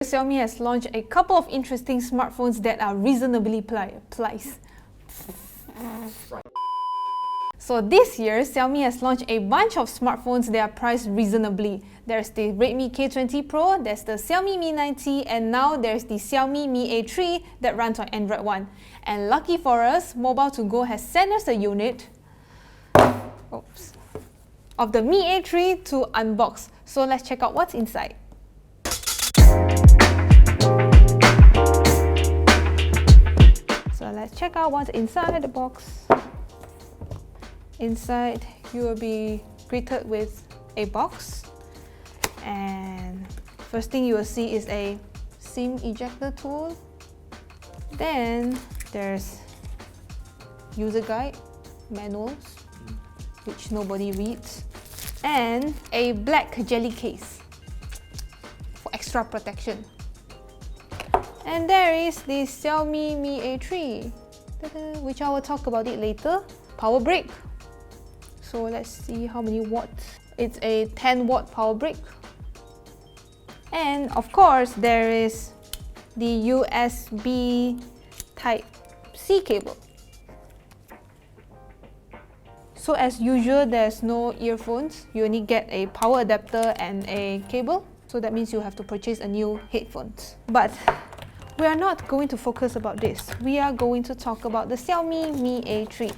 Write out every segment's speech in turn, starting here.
Xiaomi has launched a couple of interesting smartphones that are reasonably priced. So this year, Xiaomi has launched a bunch of smartphones that are priced reasonably. There's the Redmi K20 Pro, there's the Xiaomi Mi A3, and now there's the Xiaomi Mi A3 that runs on Android One. And lucky for us, Mobile2Go has sent us a unit of the Mi A3 to unbox. So let's check out what's inside. So let's check out what's inside the box. Inside, you will be greeted with a box, and first thing you will see is a SIM ejector tool. Then there's user guide, manuals, which nobody reads, and a black jelly case for extra protection. And there is the Xiaomi Mi A3, which I will talk about it later. Power brick. So let's see how many watts. It's a 10-watt power brick. And of course, there is the USB Type-C cable. So as usual, there's no earphones. You only get a power adapter and a cable. So that means you have to purchase a new headphones. But we are not going to focus about this. We are going to talk about the Xiaomi Mi A3.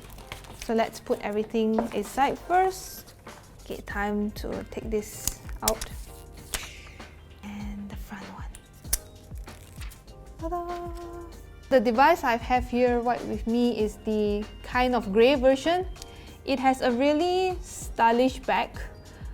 So let's put everything aside first. Okay, time to take this out. And the front one. Ta-da! The device I have here right with me is the kind of grey version. It has a really stylish back,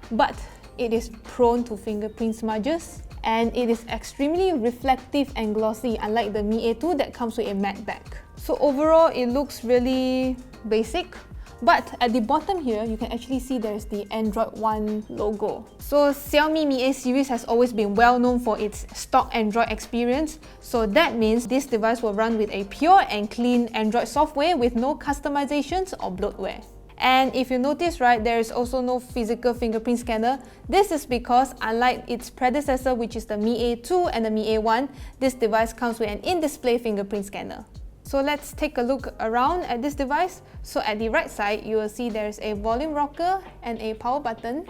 but it is prone to fingerprint smudges. And it is extremely reflective and glossy, unlike the Mi A2 that comes with a matte back. So overall, it looks really basic. But at the bottom here, you can actually see there's the Android One logo. So Xiaomi Mi A series has always been well known for its stock Android experience. So that means this device will run with a pure and clean Android software with no customizations or bloatware. And if you notice, right, there is also no physical fingerprint scanner. This is because, unlike its predecessor, which is the Mi A2 and the Mi A1, this device comes with an in-display fingerprint scanner. So let's take a look around at this device. So at the right side, you will see there's a volume rocker and a power button.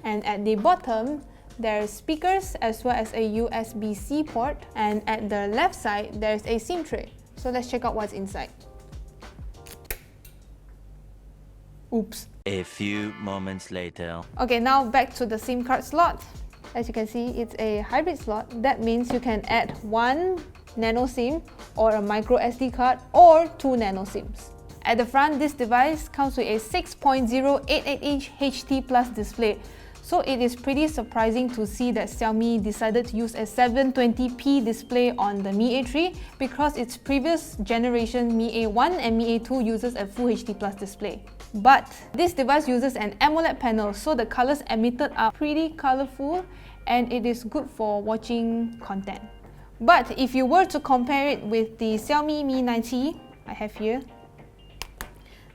And at the bottom, there's speakers as well as a USB-C port. And at the left side, there's a SIM tray. So let's check out what's inside. Oops. A few moments later. Okay, now back to the SIM card slot. As you can see, it's a hybrid slot. That means you can add one nano SIM or a micro SD card or two nano SIMs. At the front, this device comes with a 6.088-inch HT Plus display. So it is pretty surprising to see that Xiaomi decided to use a 720p display on the Mi A3 because its previous generation Mi A1 and Mi A2 uses a Full HD Plus display. But this device uses an AMOLED panel, so the colors emitted are pretty colorful and it is good for watching content. But if you were to compare it with the Xiaomi Mi A3 I have here,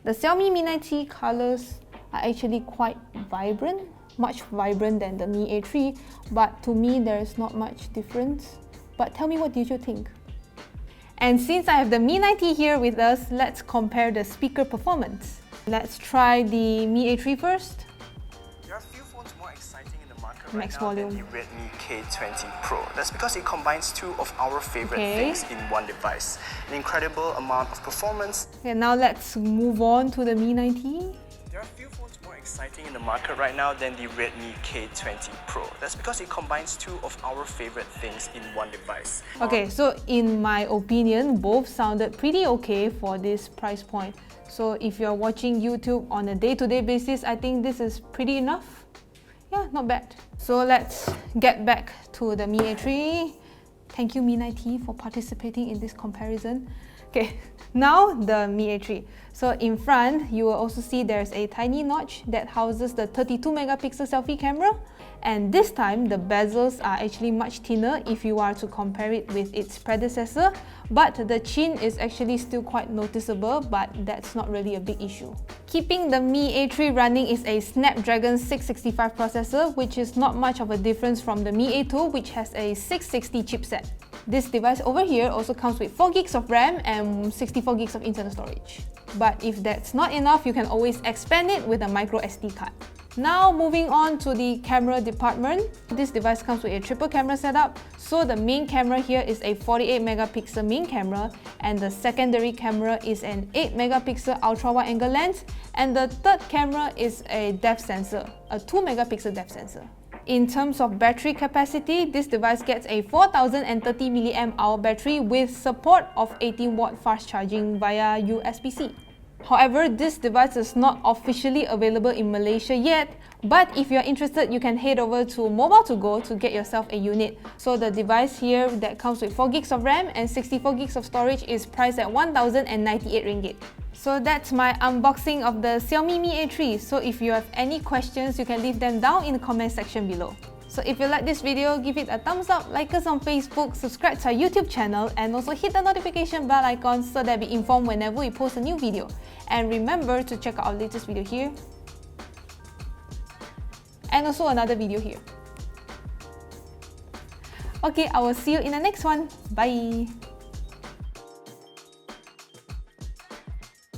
the Xiaomi Mi A3 colors are actually quite vibrant, much vibrant than the Mi A3, but to me there is not much difference. But tell me, what did you think? And since I have the Mi A3 here with us, let's compare the speaker performance. Let's try the Mi A3 first. There are few phones more exciting in the market Max right now volume. than the Redmi K20 Pro. That's because it combines two of our favorite things in one device. An incredible amount of performance. Okay, now let's move on to the Mi A3. There are few phones more exciting in the market right now than the Redmi K20 Pro. That's because it combines two of our favorite things in one device. Okay, so in my opinion, both sounded pretty okay for this price point. So if you're watching YouTube on a day-to-day basis, I think this is pretty enough. Yeah, not bad. So let's get back to the Mi A3. Thank you, Mi A3, for participating in this comparison. Okay, now the Mi A3. So in front, you will also see there's a tiny notch that houses the 32 megapixel selfie camera. and this time the bezels are actually much thinner if you are to compare it with its predecessor, but the chin is actually still quite noticeable, but that's not really a big issue. Keeping the Mi A3 running is a Snapdragon 665 processor, which is not much of a difference from the Mi A2, which has a 660 chipset. This device over here also comes with 4 gigs of RAM and 64 gigs of internal storage. But if that's not enough, you can always expand it with a micro SD card. Now moving on to the camera department. This device comes with a triple camera setup. So the main camera here is a 48 megapixel main camera, and the secondary camera is an 8 megapixel ultra wide angle lens, and the third camera is a depth sensor, a 2 megapixel depth sensor. In terms of battery capacity, this device gets a 4030 mAh battery with support of 18-watt fast charging via USB-C. However, this device is not officially available in Malaysia yet, but if you're interested, you can head over to Mobile2Go to get yourself a unit. So the device here that comes with 4 gigs of RAM and 64 gigs of storage is priced at 1098 ringgit. So that's my unboxing of the Xiaomi Mi A3. So if you have any questions, you can leave them down in the comment section below. So if you like this video, give it a thumbs up, like us on Facebook, subscribe to our YouTube channel, and also hit the notification bell icon so that you'll be informed whenever we post a new video. And remember to check out our latest video here, and also another video here. Okay, I will see you in the next one. Bye!